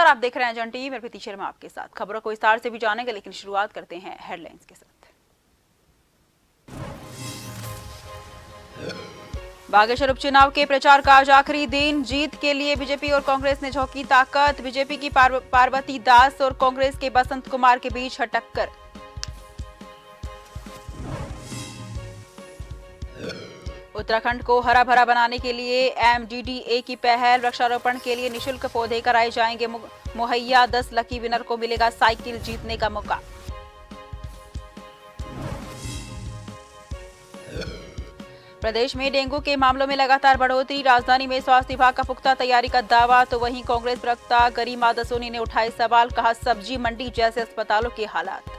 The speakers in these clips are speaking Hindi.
नमस्कार, आप देख रहे हैं जन टीवी। मैं प्रीति शर्मा आपके साथ खबरों को विस्तार से भी जानेंगे, लेकिन शुरुआत करते हैं हेडलाइंस के साथ। बागेश्वर उपचुनाव के प्रचार का आज आखिरी दिन। जीत के लिए बीजेपी और कांग्रेस ने झोंकी ताकत। बीजेपी की पार्वती दास और कांग्रेस के बसंत कुमार के बीच है टक्कर। उत्तराखंड को हरा भरा बनाने के लिए एमडीडीए की पहल। वृक्षारोपण के लिए निशुल्क पौधे कराए जाएंगे मुहैया। 10 लकी विनर को मिलेगा साइकिल जीतने का मौका। प्रदेश में डेंगू के मामलों में लगातार बढ़ोतरी। राजधानी में स्वास्थ्य विभाग का पुख्ता तैयारी का दावा, तो वहीं कांग्रेस प्रवक्ता गरिमा दसोनी ने उठाए सवाल। कहा, सब्जी मंडी जैसे अस्पतालों के हालात।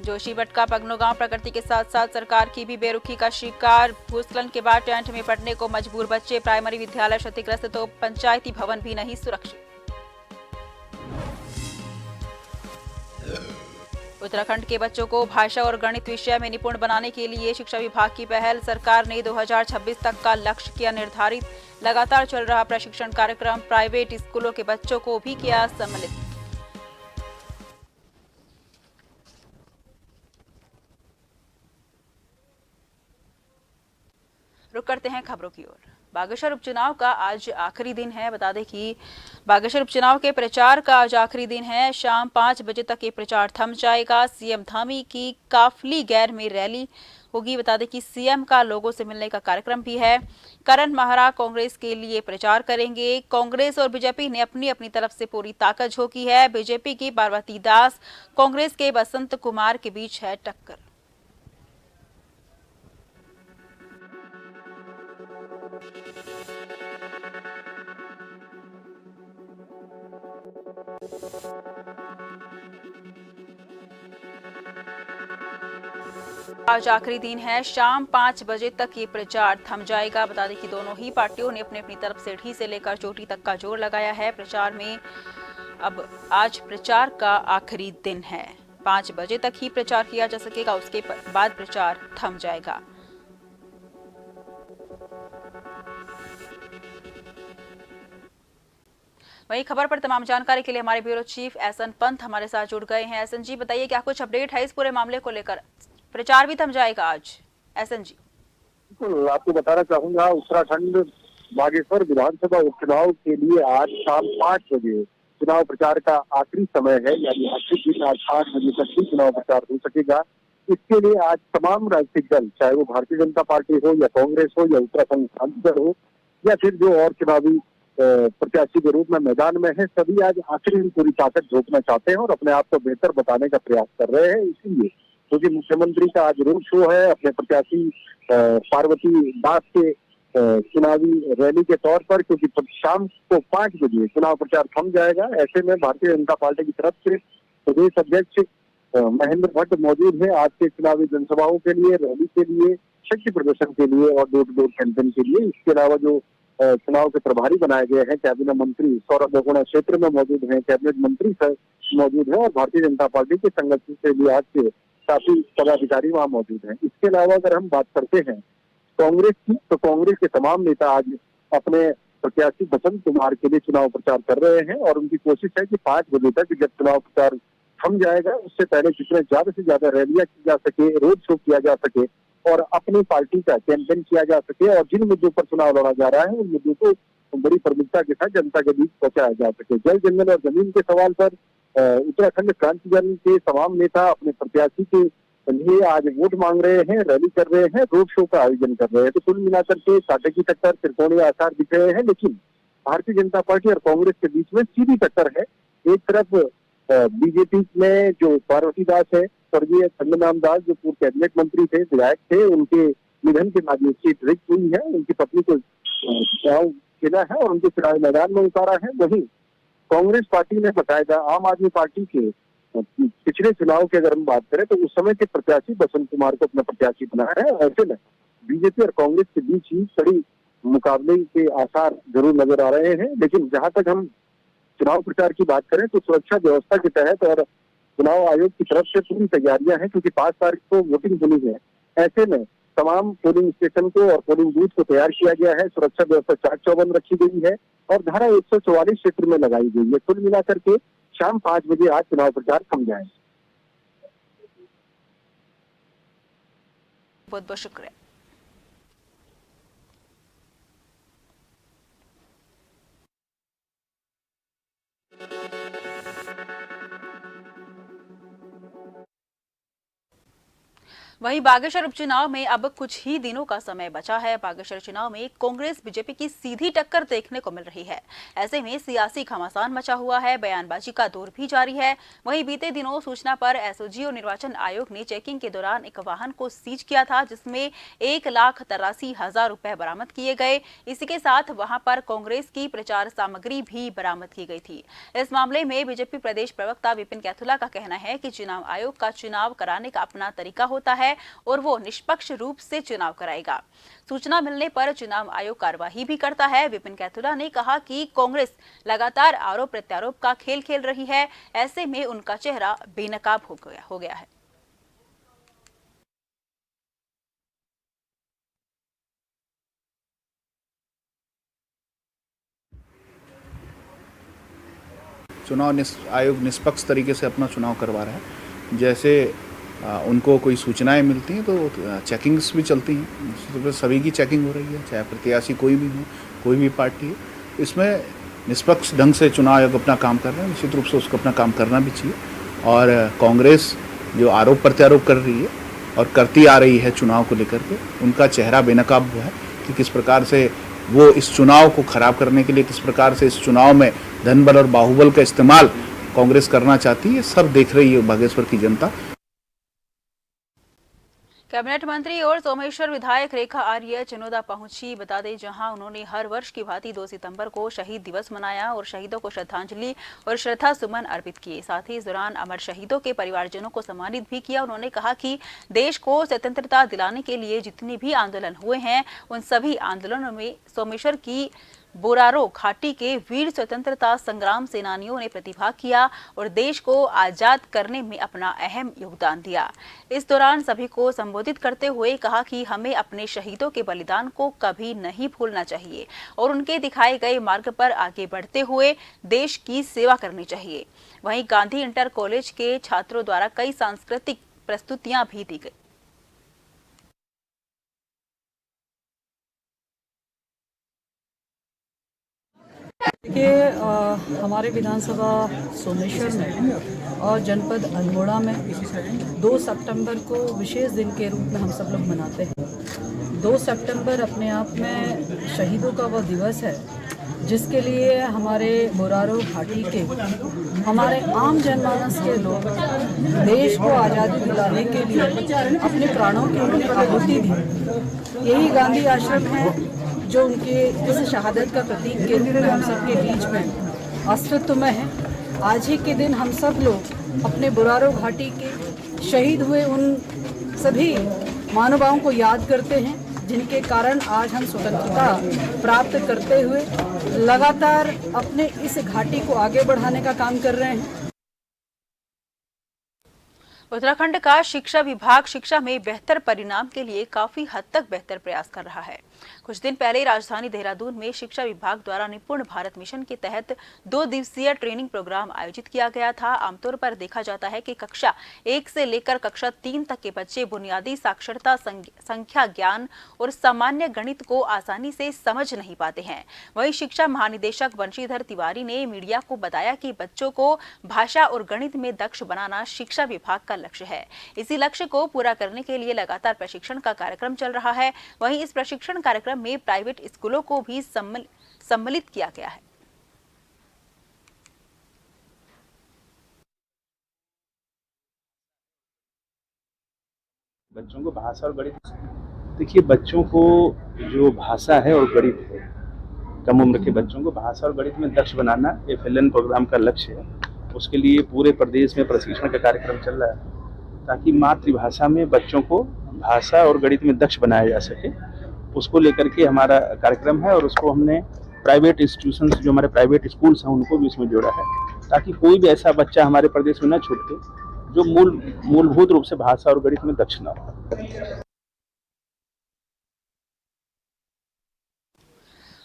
जोशीमठ का पगनो गांव प्रकृति के साथ साथ सरकार की भी बेरुखी का शिकार। भूस्खलन के बाद टेंट में पड़ने को मजबूर बच्चे। प्राइमरी विद्यालय क्षतिग्रस्त तो पंचायती भवन भी नहीं सुरक्षित। उत्तराखंड के बच्चों को भाषा और गणित विषय में निपुण बनाने के लिए शिक्षा विभाग की पहल। सरकार ने 2026 तक का लक्ष्य किया निर्धारित। लगातार चल रहा प्रशिक्षण कार्यक्रम। प्राइवेट स्कूलों के बच्चों को भी किया सम्मिलित। रुक करते हैं खबरों की ओर। बागेश्वर उपचुनाव का आज आखिरी दिन है। बता दें कि बागेश्वर उपचुनाव के प्रचार का आज आखिरी दिन है। शाम 5 बजे तक ये प्रचार थम जाएगा। सीएम धामी की काफली गैर में रैली होगी। बता दें कि सीएम का लोगों से मिलने का कार्यक्रम भी है। करण माहरा कांग्रेस के लिए प्रचार करेंगे। कांग्रेस और बीजेपी ने अपनी अपनी तरफ से पूरी ताकत झोंकी है। बीजेपी की पार्वती दास, कांग्रेस के बसंत कुमार के बीच है टक्कर। आज आखिरी दिन है। शाम 5 बजे तक ये प्रचार थम जाएगा। बता दें कि दोनों ही पार्टियों ने अपनी अपनी तरफ से ढी से लेकर चोटी तक का जोर लगाया है प्रचार में। अब आज प्रचार का आखिरी दिन है। 5 बजे तक ही प्रचार किया जा सकेगा, उसके बाद प्रचार थम जाएगा। वही खबर पर तमाम जानकारी के लिए हमारे ब्यूरो चीफ एहसन पंत हमारे साथ जुड़ गए हैं। एहसन जी, बताइए क्या कुछ अपडेट है इस पूरे मामले को लेकर? प्रचार भी थम जाएगा आज, एहसन जी? बिल्कुल, आपको बताना चाहूंगा, उत्तराखंड बागेश्वर विधानसभा उपचुनाव के लिए आज शाम 5 बजे चुनाव प्रचार का आखिरी समय है। यानी आखिरी दिन आज 8 बजे तक ही चुनाव प्रचार हो सकेगा। इसके लिए आज तमाम राजनीतिक दल, चाहे वो भारतीय जनता पार्टी हो या कांग्रेस हो या उत्तराखंड क्रांति दल हो या फिर जो और चुनावी प्रत्याशी के रूप में मैदान में है, सभी आज आखिरी दिन पूरी ताकत झोंकना चाहते हैं और अपने आप को बेहतर बताने का प्रयास कर रहे हैं। इसीलिए क्योंकि मुख्यमंत्री का आज रोड शो है, अपने प्रत्याशी पार्वती दास के चुनावी रैली के तौर पर, क्योंकि शाम को 5 बजे चुनाव प्रचार थम जाएगा। ऐसे में भारतीय जनता पार्टी की तरफ से प्रदेश अध्यक्ष महेंद्र भट्ट मौजूद है आज के चुनावी जनसभाओं के लिए, रैली के लिए, शक्ति प्रदर्शन के लिए और डोर टू डोर कैंपेन के लिए। इसके अलावा जो चुनाव के प्रभारी बनाए गए हैं, कैबिनेट मंत्री सौरभ बहुगुणा क्षेत्र में मौजूद हैं, कैबिनेट मंत्री मौजूद है और भारतीय जनता पार्टी के संगठन से भी आज के काफी पदाधिकारी वहां मौजूद हैं। इसके अलावा अगर हम बात करते हैं कांग्रेस की, तो कांग्रेस के तमाम नेता आज अपने प्रत्याशी बसंत कुमार के लिए चुनाव प्रचार कर रहे हैं और उनकी कोशिश है कि 5 बजे तक जब चुनाव प्रचार थम जाएगा, उससे पहले जितने ज्यादा से ज्यादा रैलियां की जा सके, रोड शो किया जा सके और अपनी पार्टी का कैंपेन किया जा सके और जिन मुद्दों पर चुनाव लड़ा जा रहा है उन मुद्दों को बड़ी प्रमुखता के साथ जनता के बीच पहुंचाया जा सके। जल, जंगल और जमीन के सवाल पर उत्तराखंड क्रांति दल के तमाम नेता अपने प्रत्याशी के लिए आज वोट मांग रहे हैं, रैली कर रहे हैं, रोड शो का आयोजन कर रहे हैं। तो कुल मिलाकर के कांटे की टक्कर, त्रिकोणीय आसार दिख रहे हैं, लेकिन भारतीय जनता पार्टी और कांग्रेस के बीच में सीधी टक्कर है। एक तरफ बीजेपी में जो पार्वती दास है, स्वर्गीय चंद्रनाम दास, जो पूर्व कैबिनेट मंत्री थे, विधायक थे, उनके निधन के बाद ये सीट रिक्त हुई है। उनकी पत्नी को चुनाव खेला है और उनके चुनावी मैदान में उतारा है। वहीं कांग्रेस पार्टी ने बकायदा आम आदमी पार्टी के पिछले चुनाव की अगर हम बात करें तो उस समय के प्रत्याशी बसंत कुमार को अपना प्रत्याशी बनाया है। ऐसे में बीजेपी और कांग्रेस के बीच ही कड़ी मुकाबले के आसार जरूर नजर आ रहे हैं। लेकिन जहां तक हम चुनाव प्रचार की बात करें तो सुरक्षा व्यवस्था के तहत और चुनाव आयोग की तरफ से पूरी तैयारियां हैं, क्योंकि 5 तारीख को वोटिंग होनी है। ऐसे में तमाम पोलिंग स्टेशन को और पोलिंग बूथ को तैयार किया गया है। सुरक्षा व्यवस्था चाक चौबंद रखी गई है और धारा 144 क्षेत्र में लगाई गई है। कुल मिलाकर के शाम 5 बजे आज चुनाव प्रचार थम जाएगा। बहुत बहुत शुक्रिया। वहीं बागेश्वर उपचुनाव में अब कुछ ही दिनों का समय बचा है। बागेश्वर चुनाव में कांग्रेस बीजेपी की सीधी टक्कर देखने को मिल रही है। ऐसे में सियासी घमासान मचा हुआ है, बयानबाजी का दौर भी जारी है। वहीं बीते दिनों सूचना पर एसओजी और निर्वाचन आयोग ने चेकिंग के दौरान एक वाहन को सीज किया था, जिसमें 1,83,000 रुपए बरामद किए गए। इसी के साथ वहां पर कांग्रेस की प्रचार सामग्री भी बरामद की गई थी। इस मामले में बीजेपी प्रदेश प्रवक्ता विपिन कैथुला का कहना है कि चुनाव आयोग का चुनाव कराने का अपना तरीका होता है और वो निष्पक्ष रूप से चुनाव कराएगा। सूचना मिलने पर चुनाव आयोग कार्यवाही भी करता है। विपिन कैथुला ने कहा कि कांग्रेस लगातार आरोप प्रत्यारोप का खेल खेल रही है। ऐसे में उनका चेहरा बेनकाब हो गया है। चुनाव आयोग निष्पक्ष तरीके से अपना चुनाव करवा रहा है। जैसे उनको कोई सूचनाएं मिलती हैं तो चेकिंग्स भी चलती हैं, तो सभी की चेकिंग हो रही है, चाहे प्रत्याशी कोई भी हो, कोई भी पार्टी है। इसमें निष्पक्ष ढंग से चुनाव आयोग अपना काम कर रहे हैं। निश्चित रूप से उसको अपना काम करना भी चाहिए। और कांग्रेस जो आरोप प्रत्यारोप कर रही है और करती आ रही है चुनाव को लेकर के, उनका चेहरा बेनकाब हुआ है कि किस प्रकार से वो इस चुनाव को खराब करने के लिए, किस प्रकार से इस चुनाव में धन बल और बाहुबल का इस्तेमाल कांग्रेस करना चाहती है। सब देख रही है बागेश्वर की जनता। कैबिनेट मंत्री और सोमेश्वर विधायक रेखा आर्य चनोदा पहुंची। बता दें, जहां उन्होंने हर वर्ष की भांति 2 सितंबर को शहीद दिवस मनाया और शहीदों को श्रद्धांजलि और श्रद्धा सुमन अर्पित किए। साथ ही इस दौरान अमर शहीदों के परिवारजनों को सम्मानित भी किया। उन्होंने कहा कि देश को स्वतंत्रता दिलाने के लिए जितने भी आंदोलन हुए हैं, उन सभी आंदोलनों में सोमेश्वर की बोरारो घाटी के वीर स्वतंत्रता संग्राम सेनानियों ने प्रतिभाग किया और देश को आजाद करने में अपना अहम योगदान दिया। इस दौरान सभी को संबोधित करते हुए कहा कि हमें अपने शहीदों के बलिदान को कभी नहीं भूलना चाहिए और उनके दिखाए गए मार्ग पर आगे बढ़ते हुए देश की सेवा करनी चाहिए। वहीं गांधी इंटर कॉलेज के छात्रों द्वारा कई सांस्कृतिक प्रस्तुतियां भी दी गई। देखिए, हमारे विधानसभा सोमेश्वर में और जनपद अल्मोड़ा में 2 सितंबर को विशेष दिन के रूप में हम सब लोग मनाते हैं। 2 सितंबर अपने आप में शहीदों का वो दिवस है जिसके लिए हमारे बोरारो घाटी के हमारे आम जनमानस के लोग देश को आज़ादी दिलाने के लिए अपने प्राणों की उन्होंने आहुति दी। यही गांधी आश्रम है जो उनके इस शहादत का प्रतीक के रूप में हम सबके बीच में अस्तित्व में है। आज ही के दिन हम सब लोग अपने बोरारो घाटी के शहीद हुए उन सभी महानुभावों को याद करते हैं, जिनके कारण आज हम स्वतंत्रता प्राप्त करते हुए लगातार अपने इस घाटी को आगे बढ़ाने का काम कर रहे हैं। उत्तराखंड का शिक्षा विभाग शिक्षा में बेहतर परिणाम के लिए काफी हद तक बेहतर प्रयास कर रहा है। कुछ दिन पहले राजधानी देहरादून में शिक्षा विभाग द्वारा निपुण भारत मिशन के तहत 2 दिवसीय ट्रेनिंग प्रोग्राम आयोजित किया गया था। आमतौर पर देखा जाता है कि कक्षा 1 से लेकर कक्षा 3 तक के बच्चे बुनियादी साक्षरता, संख्या ज्ञान और सामान्य गणित को आसानी से समझ नहीं पाते हैं। वहीं शिक्षा महानिदेशक बंशीधर तिवारी ने मीडिया को बताया कि बच्चों को भाषा और गणित में दक्ष बनाना शिक्षा विभाग का लक्ष्य है। इसी लक्ष्य को पूरा करने के लिए लगातार प्रशिक्षण का कार्यक्रम चल रहा है। वहीं इस प्रशिक्षण कार्यक्रम में प्राइवेट स्कूलों को भी सम्मिलित किया गया है। बच्चों को भाषा और गणित, देखिए बच्चों को जो भाषा है और गणित है, कम उम्र के बच्चों को भाषा और गणित में दक्ष बनाना FLN प्रोग्राम का लक्ष्य है। उसके लिए पूरे प्रदेश में प्रशिक्षण का कार्यक्रम चल रहा है ताकि मातृभाषा में बच्चों को भाषा और गणित में दक्ष बनाया जा सके। उसको लेकर के हमारा कार्यक्रम है और उसको हमने प्राइवेट इंस्टीट्यूशंस, जो हमारे प्राइवेट स्कूल्स हैं, उनको भी इसमें जोड़ा है ताकि कोई भी ऐसा बच्चा हमारे प्रदेश में न छूटे जो मूलभूत रूप से भाषा और गणित में दक्ष न हो।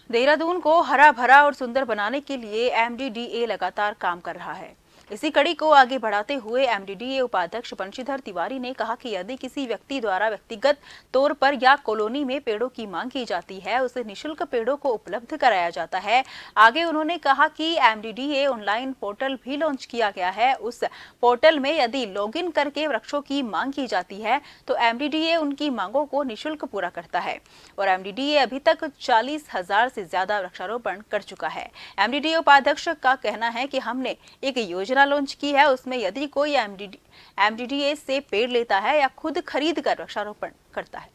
देहरादून को हरा भरा और सुंदर बनाने के लिए MDDA लगातार काम कर रहा है। इसी कड़ी को आगे बढ़ाते हुए MDDA उपाध्यक्ष बंशीधर तिवारी ने कहा कि यदि किसी व्यक्ति द्वारा व्यक्तिगत तौर पर या कॉलोनी में पेड़ों की मांग की जाती है, उसे निशुल्क पेड़ों को उपलब्ध कराया जाता है। आगे उन्होंने कहा कि MDDA ऑनलाइन पोर्टल भी लॉन्च किया गया है। उस पोर्टल में यदि लॉगिन करके वृक्षों की मांग की जाती है तो MDDA उनकी मांगों को निशुल्क पूरा करता है और MDDA अभी तक 40,000 से ज्यादा वृक्षारोपण कर चुका है। MDDA उपाध्यक्ष का कहना है कि हमने एक योजना लॉन्च की है, उसमें यदि कोई MDDA से पेड़ लेता है या खुद खरीद कर वृक्षारोपण करता है।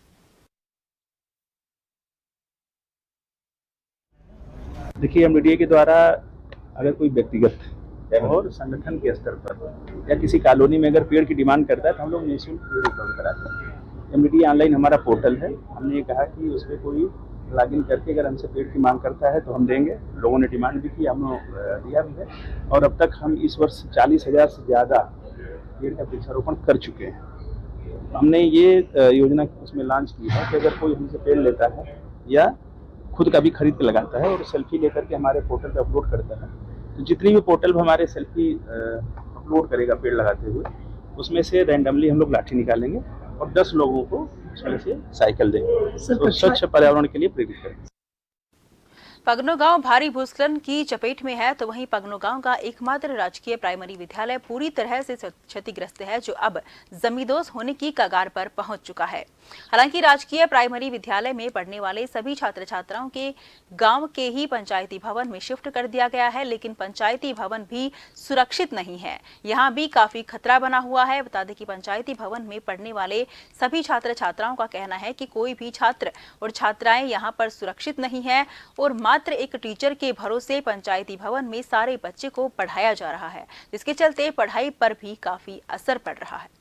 देखिए, MDDA के द्वारा अगर कोई व्यक्तिगत और संगठन के स्तर पर या किसी कॉलोनी में अगर पेड़ की डिमांड करता है तो हम लोग निःशुल्क पेड़ उपलब्ध कराते हैं। MDDA ऑनलाइन हमारा पोर्टल है। हमने ये कहा कि उस पर कोई लॉगिन करके अगर हमसे पेड़ की मांग करता है तो हम देंगे। लोगों ने डिमांड भी की, हम लोग दिया भी है और अब तक हम इस वर्ष 40,000 से ज़्यादा पेड़ का वृक्षारोपण कर चुके हैं। हमने ये योजना उसमें लॉन्च की है कि अगर कोई हमसे पेड़ लेता है या खुद का भी खरीद के लगाता है और सेल्फी लेकर के हमारे पोर्टल पे अपलोड करता है, तो जितनी भी पोर्टल पर हमारे सेल्फी अपलोड करेगा पेड़ लगाते हुए, उसमें से रैंडमली हम लोग लाठी निकालेंगे और 10 लोगों को उसमें से साइकिल देंगे तो स्वच्छ पर्यावरण के लिए प्रेरित करेंगे। पगनो गांव भारी भूस्खलन की चपेट में है तो वहीं पगनो गांव का एकमात्र राजकीय प्राइमरी विद्यालय पूरी तरह से क्षतिग्रस्त है, जो अब जमींदोज होने की कगार पर पहुंच चुका है। हालांकि राजकीय प्राइमरी विद्यालय में पढ़ने वाले सभी छात्र छात्राओं के गांव के ही पंचायती भवन में शिफ्ट कर दिया गया है, लेकिन पंचायती भवन भी सुरक्षित नहीं है। यहाँ भी काफी खतरा बना हुआ है। बता दें कि पंचायती भवन में पढ़ने वाले सभी छात्र छात्राओं का कहना है कि कोई भी छात्र और छात्राएं यहाँ पर सुरक्षित नहीं है और मात्र एक टीचर के भरोसे पंचायती भवन में सारे बच्चे को पढ़ाया जा रहा है, जिसके चलते पढ़ाई पर भी काफी असर पड़ रहा है।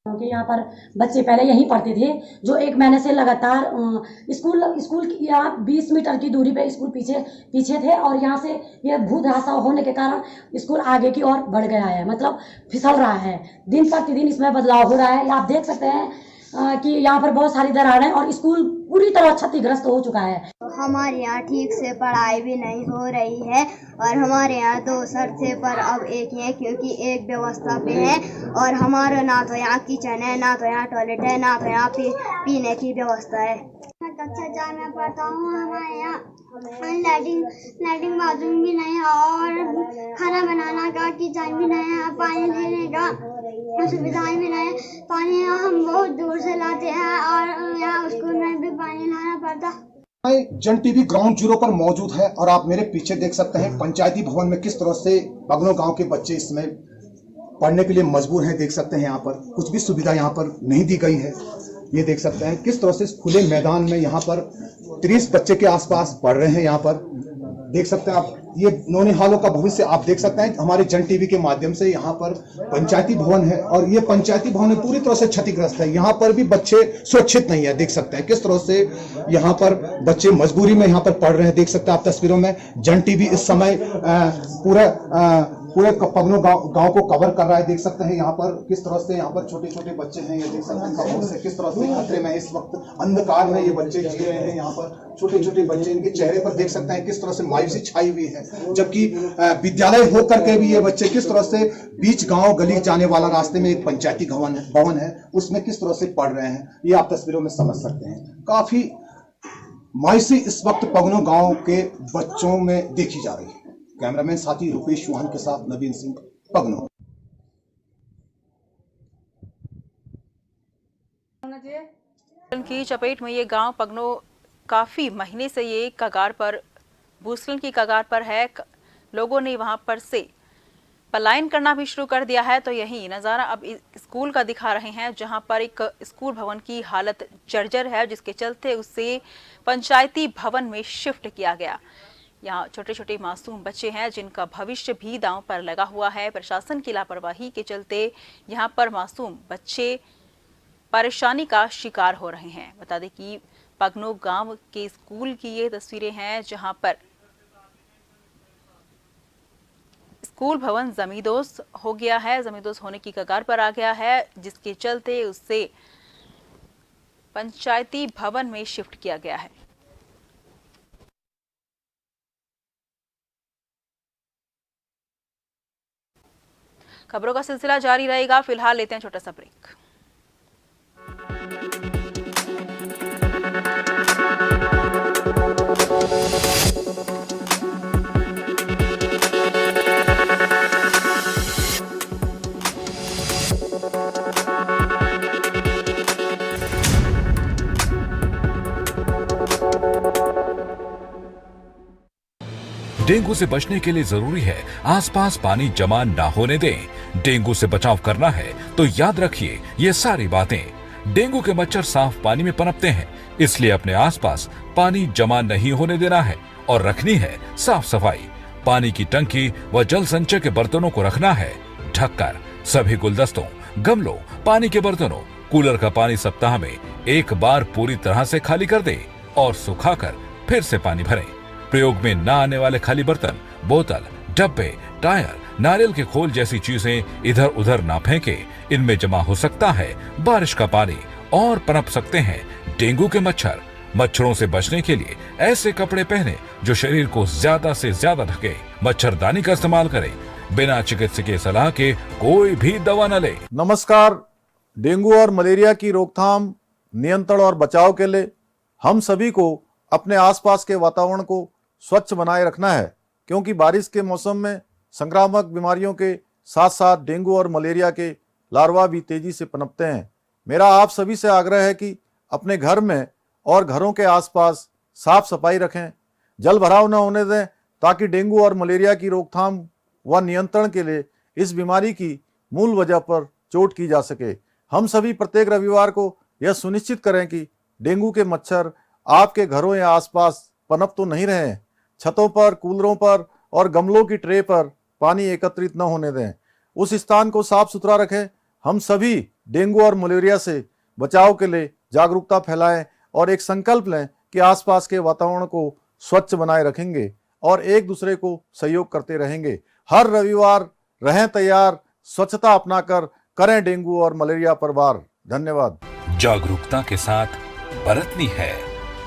क्योंकि यहाँ पर बच्चे पहले यहीं पढ़ते थे, जो 1 महीने से लगातार स्कूल की या 20 मीटर की दूरी पे स्कूल पीछे थे और यहाँ से ये भू धराशाव होने के कारण स्कूल आगे की ओर बढ़ गया है, मतलब फिसल रहा है। दिन प्रतिदिन इसमें बदलाव हो रहा है। आप देख सकते हैं कि यहाँ पर बहुत सारी दरारें और स्कूल पूरी तरह क्षतिग्रस्त हो चुका है। हमारे यहाँ ठीक से पढ़ाई भी नहीं हो रही है और हमारे यहाँ 2 सर थे पर अब एक ही है, क्योंकि एक व्यवस्था पे है और हमारा ना तो यहाँ किचन है, ना तो यहाँ टॉयलेट है, ना तो यहाँ पीने की व्यवस्था है। मैं कक्षा 4 में पढ़ता हूँ। हमारे यहाँ लैट्रिन बाथरूम भी नहीं है और खाना बनाना का किचन भी नहीं है, पानी लेने का सुविधाएं भी नहीं है। पानी हम बहुत दूर से लाते हैं और यहाँ स्कूल में भी पानी लाना पड़ता। जन टीवी ग्राउंड जीरो पर मौजूद है और आप मेरे पीछे देख सकते हैं पंचायती भवन में किस तरह से पगनो गांव के बच्चे इसमें पढ़ने के लिए मजबूर हैं। देख सकते हैं यहाँ पर कुछ भी सुविधा यहाँ पर नहीं दी गई है। ये देख सकते हैं किस तरह से खुले मैदान में यहाँ पर 30 बच्चे के आसपास पढ़ रहे हैं। यहाँ पर देख सकते हैं आप, ये नौनिहालों का भविष्य आप देख सकते हैं। हमारे जन टीवी के माध्यम से यहाँ पर पंचायती भवन है और ये पंचायती भवन पूरी तरह से क्षतिग्रस्त है। यहाँ पर भी बच्चे सुरक्षित नहीं है। देख सकते हैं किस तरह से यहाँ पर बच्चे मजबूरी में यहाँ पर पढ़ रहे हैं। देख सकते हैं आप तस्वीरों में। जन टीवी इस समय पूरे पगनो गांव को कवर कर रहा है। देख सकते हैं यहाँ पर किस तरह से यहाँ पर छोटे छोटे बच्चे हैं। ये देख सकते हैं कबर से किस तरह से खतरे में इस वक्त अंधकार में ये बच्चे जी रहे हैं। यहाँ पर छोटे छोटे बच्चे, इनके चेहरे पर देख सकते हैं किस तरह से मायूसी छाई हुई है, जबकि विद्यालय होकर के भी ये बच्चे किस तरह से बीच गांव गली जाने वाला रास्ते में एक पंचायती भवन है उसमें किस तरह से पढ़ रहे हैं। ये आप तस्वीरों में समझ सकते हैं। काफी मायूसी इस वक्त पगनो गांव के बच्चों में देखी जा रही है। कैमरामैन साथी रुपेश चौहान के साथ नवीन सिंह, पगनो। की चपेट में ये गांव पगनो काफी महीने से ये कगार पर, भूस्खलन की कगार पर है। लोगों ने वहां पर से पलायन करना भी शुरू कर दिया है। तो यही नज़ारा अब स्कूल का दिखा रहे हैं, जहां पर एक स्कूल भवन की हालत जर्जर है, जिसके चलते उसे पंचायती भवन में शिफ्ट किया गया। यहाँ छोटे छोटे मासूम बच्चे हैं जिनका भविष्य भी दांव पर लगा हुआ है। प्रशासन की लापरवाही के चलते यहाँ पर मासूम बच्चे परेशानी का शिकार हो रहे हैं। बता दें कि पगनो गांव के स्कूल की ये तस्वीरें हैं, जहां पर स्कूल भवन जमींदोज हो गया है, जमींदोज होने की कगार पर आ गया है, जिसके चलते उसे पंचायती भवन में शिफ्ट किया गया है। खबरों का सिलसिला जारी रहेगा। फिलहाल लेते हैं छोटा सा ब्रेक। डेंगू से बचने के लिए जरूरी है आसपास पानी जमा ना होने दें। डेंगू से बचाव करना है तो याद रखिए ये सारी बातें। डेंगू के मच्छर साफ पानी में पनपते हैं, इसलिए अपने आसपास पानी जमा नहीं होने देना है और रखनी है साफ सफाई। पानी की टंकी व जल संचय के बर्तनों को रखना है ढककर। सभी गुलदस्तों, गमलों, पानी के बर्तनों, कूलर का पानी सप्ताह में एक बार पूरी तरह से खाली कर दें और सुखाकर फिर से पानी भरें। प्रयोग में न आने वाले खाली बर्तन, बोतल, डब्बे, टायर, नारियल के खोल जैसी चीजें इधर उधर ना फेंकें। इनमें जमा हो सकता है बारिश का पानी और पनप सकते हैं डेंगू के मच्छर। मच्छरों से बचने के लिए ऐसे कपड़े पहने जो शरीर को ज्यादा से ज्यादा ढके। मच्छरदानी का इस्तेमाल करें। बिना चिकित्सकीय सलाह के कोई भी दवा न ले। नमस्कार। डेंगू और मलेरिया की रोकथाम, नियंत्रण और बचाव के लिए हम सभी को अपने आसपास के वातावरण को स्वच्छ बनाए रखना है, क्योंकि बारिश के मौसम में संक्रामक बीमारियों के साथ साथ डेंगू और मलेरिया के लार्वा भी तेजी से पनपते हैं। मेरा आप सभी से आग्रह है कि अपने घर में और घरों के आसपास साफ सफाई रखें, जल भराव न होने दें, ताकि डेंगू और मलेरिया की रोकथाम व नियंत्रण के लिए इस बीमारी की मूल वजह पर चोट की जा सके। हम सभी प्रत्येक रविवार को यह सुनिश्चित करें कि डेंगू के मच्छर आपके घरों या आसपास पनप तो नहीं रहे हैं। छतों पर, कूलरों पर और गमलों की ट्रे पर पानी एकत्रित न होने दें। उस स्थान को साफ सुथरा रखें। हम सभी डेंगू और मलेरिया से बचाव के लिए जागरूकता फैलाएं और एक संकल्प लें कि आसपास के वातावरण को स्वच्छ बनाए रखेंगे और एक दूसरे को सहयोग करते रहेंगे। हर रविवार रहें तैयार, स्वच्छता अपनाकर करें डेंगू और मलेरिया पर वार। धन्यवाद। जागरूकता के साथ बरतनी है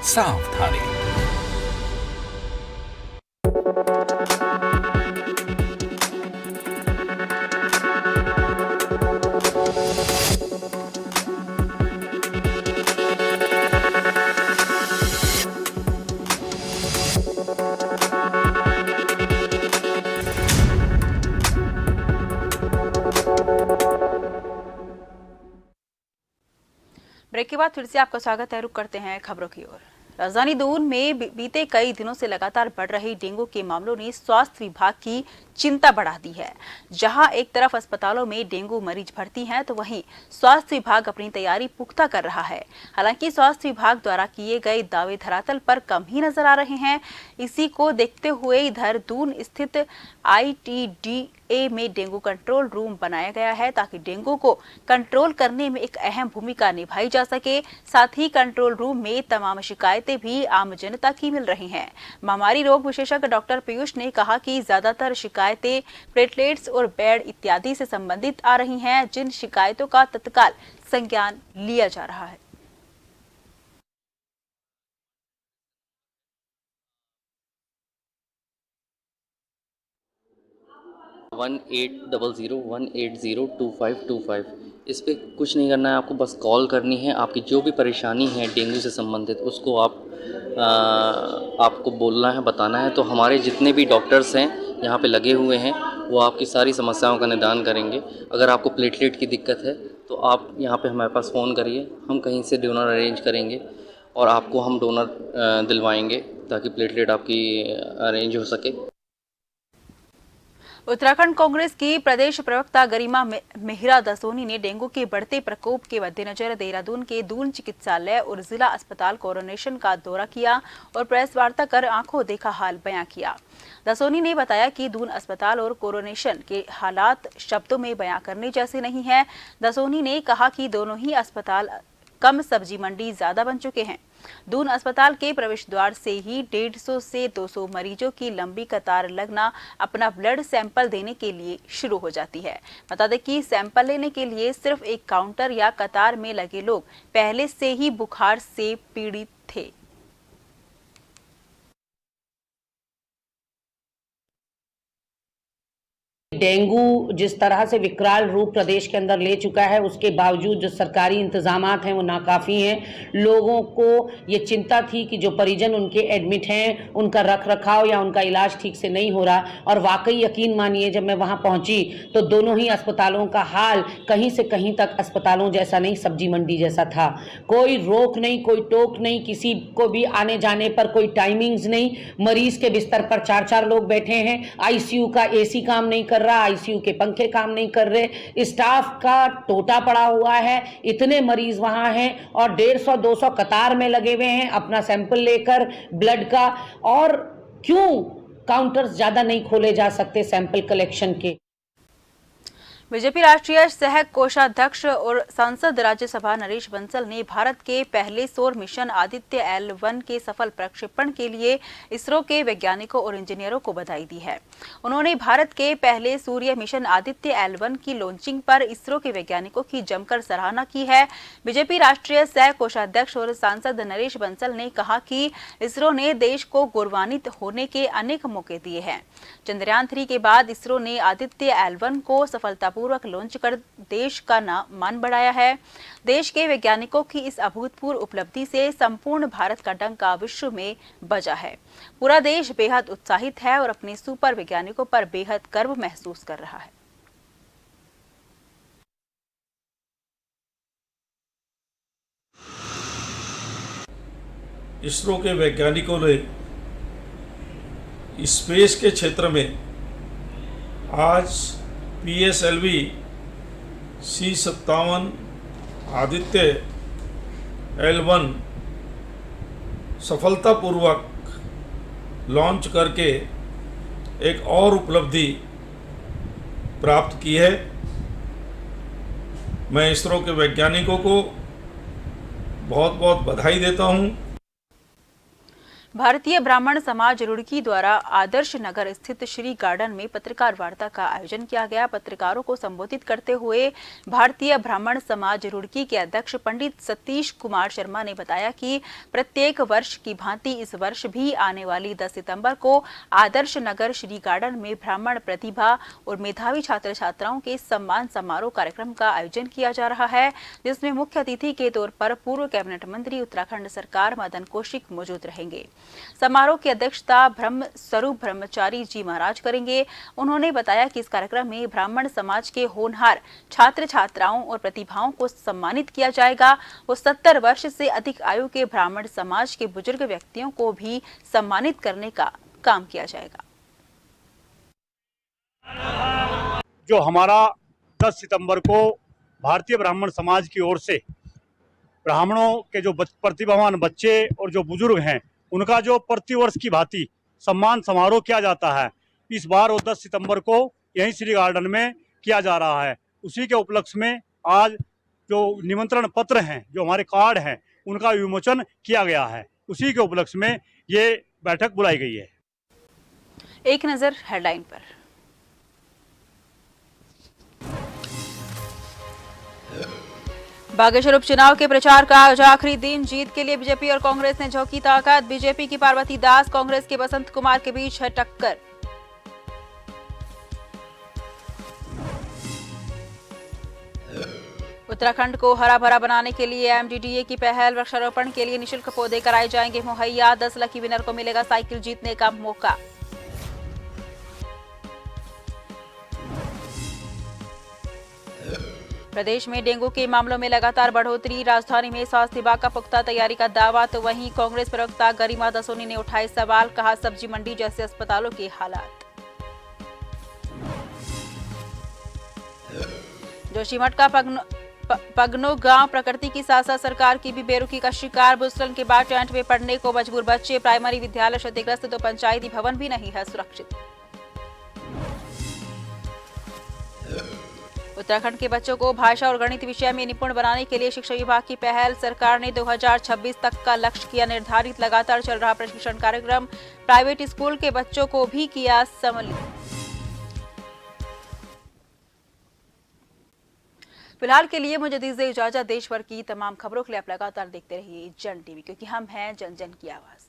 सावधानी। ब्रेक के बाद फिर से आपका स्वागत है। रुक करते हैं खबरों की ओर। राजधानी दून में बीते कई दिनों से लगातार बढ़ रही डेंगू के मामलों ने स्वास्थ्य विभाग की चिंता बढ़ा दी है। जहां एक तरफ अस्पतालों में डेंगू मरीज भर्ती हैं, तो वहीं स्वास्थ्य विभाग अपनी तैयारी पुख्ता कर रहा है। हालांकि स्वास्थ्य विभाग द्वारा किए गए दावे धरातल पर कम ही नजर आ रहे हैं। इसी को देखते हुए इधर दून स्थित ITDA में डेंगू कंट्रोल रूम बनाया गया है, ताकि डेंगू को कंट्रोल करने में एक अहम भूमिका निभाई जा सके। साथ ही कंट्रोल रूम में तमाम शिकायतें भी आम जनता की मिल रही हैं। महामारी रोग विशेषज्ञ डॉक्टर पीयूष ने कहा कि ज्यादातर शिकायतें प्लेटलेट्स और बेड इत्यादि से संबंधित आ रही हैं, जिन शिकायतों का तत्काल संज्ञान लिया जा रहा है। वन 1802525 इस पर कुछ नहीं करना है, आपको बस कॉल करनी है। आपकी जो भी परेशानी है डेंगू से संबंधित उसको आपको बोलना है, बताना है। तो हमारे जितने भी डॉक्टर्स हैं यहाँ पे लगे हुए हैं, वो आपकी सारी समस्याओं का निदान करेंगे। अगर आपको प्लेटलेट की दिक्कत है तो आप यहाँ पे हमारे पास फ़ोन करिए, हम कहीं से डोनर अरेंज करेंगे और आपको हम डोनर दिलवाएंगे ताकि प्लेटलेट आपकी अरेंज हो सके। उत्तराखंड कांग्रेस की प्रदेश प्रवक्ता गरिमा मेहरा दसोनी ने डेंगू के बढ़ते प्रकोप के मद्देनजर देहरादून के दून चिकित्सालय और जिला अस्पताल कोरोनेशन का दौरा किया और प्रेस वार्ता कर आंखों देखा हाल बयां किया। दसोनी ने बताया कि दून अस्पताल और कोरोनेशन के हालात शब्दों में बयां करने जैसे नहीं है। दसोनी ने कहा कि दोनों ही अस्पताल कम, सब्जी मंडी ज्यादा बन चुके हैं। दून अस्पताल के प्रवेश द्वार से ही 150 से 200 मरीजों की लंबी कतार लगना अपना ब्लड सैंपल देने के लिए शुरू हो जाती है। बता दें कि सैंपल लेने के लिए सिर्फ एक काउंटर या कतार में लगे लोग पहले से ही बुखार से पीड़ित थे। डेंगू जिस तरह से विकराल रूप प्रदेश के अंदर ले चुका है, उसके बावजूद जो सरकारी इंतजामात हैं वो नाकाफ़ी हैं। लोगों को ये चिंता थी कि जो परिजन उनके एडमिट हैं उनका रख रखाव या उनका इलाज ठीक से नहीं हो रहा, और वाकई यकीन मानिए जब मैं वहाँ पहुँची तो दोनों ही अस्पतालों का हाल कहीं से कहीं तक अस्पतालों जैसा नहीं, सब्जी मंडी जैसा था। कोई रोक नहीं, कोई टोक नहीं, किसी को भी आने जाने पर कोई टाइमिंग्स नहीं। मरीज के बिस्तर पर 4-4 लोग बैठे हैं। आईसीयू का एसी काम नहीं कर रहा, आईसीयू के पंखे काम नहीं कर रहे, स्टाफ का टोटा पड़ा हुआ है। इतने मरीज वहां हैं और 150-200 कतार में लगे हुए हैं अपना सैंपल लेकर ब्लड का। और क्यों काउंटर्स ज्यादा नहीं खोले जा सकते सैंपल कलेक्शन के? बीजेपी राष्ट्रीय सह कोषाध्यक्ष और सांसद राज्यसभा नरेश बंसल ने भारत के पहले सौर मिशन आदित्य L1 के सफल प्रक्षेपण के लिए इसरो के वैज्ञानिकों और इंजीनियरों को बधाई दी है। उन्होंने भारत के पहले सूर्य मिशन आदित्य L1 की लॉन्चिंग पर इसरो के वैज्ञानिकों की जमकर सराहना की है। बीजेपी राष्ट्रीय सह कोषाध्यक्ष और सांसद नरेश बंसल ने कहा कि इसरो ने देश को गौरवान्वित होने के अनेक मौके दिए हैं। चंद्रयान 3 के बाद इसरो ने आदित्य L1 को सफलतापूर्वक लॉन्च कर देश का मान बढ़ाया है। देश के वैज्ञानिकों की इस अभूतपूर्व उपलब्धि से संपूर्ण भारत का डंका विश्व में बजा है। पूरा देश बेहद उत्साहित है और अपने सुपर वैज्ञानिकों पर बेहद गर्व महसूस कर रहा है। इसरो के वैज्ञानिकों ने स्पेस के क्षेत्र में आज PSLV C57 आदित्य L1 सफलतापूर्वक लॉन्च करके एक और उपलब्धि प्राप्त की है। मैं इसरो के वैज्ञानिकों को बहुत बहुत बधाई देता हूं। भारतीय ब्राह्मण समाज रुड़की द्वारा आदर्श नगर स्थित श्री गार्डन में पत्रकार वार्ता का आयोजन किया गया। पत्रकारों को संबोधित करते हुए भारतीय ब्राह्मण समाज रुड़की के अध्यक्ष पंडित सतीश कुमार शर्मा ने बताया कि प्रत्येक वर्ष की भांति इस वर्ष भी आने वाली 10 सितंबर को आदर्श नगर श्री गार्डन में ब्राह्मण प्रतिभा और मेधावी छात्र छात्राओं के सम्मान समारोह कार्यक्रम का आयोजन किया जा रहा है, जिसमें मुख्य अतिथि के तौर पर पूर्व कैबिनेट मंत्री उत्तराखंड सरकार मदन कौशिक मौजूद रहेंगे। समारोह की अध्यक्षता ब्रह्म स्वरूप ब्रह्मचारी जी महाराज करेंगे। उन्होंने बताया कि इस कार्यक्रम में ब्राह्मण समाज के होनहार छात्र छात्राओं और प्रतिभाओं को सम्मानित किया जाएगा। वो 70 वर्ष से अधिक आयु के ब्राह्मण समाज के बुजुर्ग व्यक्तियों को भी सम्मानित करने का काम किया जाएगा। जो हमारा 10 सितंबर को भारतीय ब्राह्मण समाज की ओर से ब्राह्मणों के जो प्रतिभावान बच्चे और जो बुजुर्ग हैं उनका जो प्रतिवर्ष की भांति सम्मान समारोह किया जाता है, इस बार वो 10 सितंबर को यहीं श्री गार्डन में किया जा रहा है। उसी के उपलक्ष्य में आज जो निमंत्रण पत्र हैं, जो हमारे कार्ड हैं, उनका विमोचन किया गया है। उसी के उपलक्ष्य में ये बैठक बुलाई गई है। एक नजर हेडलाइन पर। बागेश्वर उपचुनाव के प्रचार का आज आखिरी दिन। जीत के लिए बीजेपी और कांग्रेस ने झोंकी ताकत। बीजेपी की पार्वती दास, कांग्रेस के बसंत कुमार के बीच है टक्कर। उत्तराखंड को हरा भरा बनाने के लिए MDDA की पहल। वृक्षारोपण के लिए निःशुल्क पौधे कराए जाएंगे मुहैया। 10 लकी विनर को मिलेगा साइकिल जीतने का मौका। प्रदेश में डेंगू के मामलों में लगातार बढ़ोतरी। राजधानी में स्वास्थ्य विभाग का पुख्ता तैयारी का दावा, तो वहीं कांग्रेस प्रवक्ता गरिमा दसोनी ने उठाए सवाल। कहा सब्जी मंडी जैसे अस्पतालों के हालात। जोशीमठ का पगनो गांव प्रकृति की साथ साथ सरकार की भी बेरुखी का शिकार। भूस्खलन के बाद टेंट में पड़ने को मजबूर बच्चे। प्राइमरी विद्यालय क्षतिग्रस्त तो पंचायती भवन भी नहीं है सुरक्षित। उत्तराखंड के बच्चों को भाषा और गणित विषय में निपुण बनाने के लिए शिक्षा विभाग की पहल। सरकार ने 2026 तक का लक्ष्य किया निर्धारित। लगातार चल रहा प्रशिक्षण कार्यक्रम। प्राइवेट स्कूल के बच्चों को भी किया सम्मिलित। फिलहाल के लिए मुझे दीजिए इजाजत। देश भर की तमाम खबरों के लिए आप लगातार देखते रहिए जन टीवी, क्योंकि हम हैं जन जन की आवाज।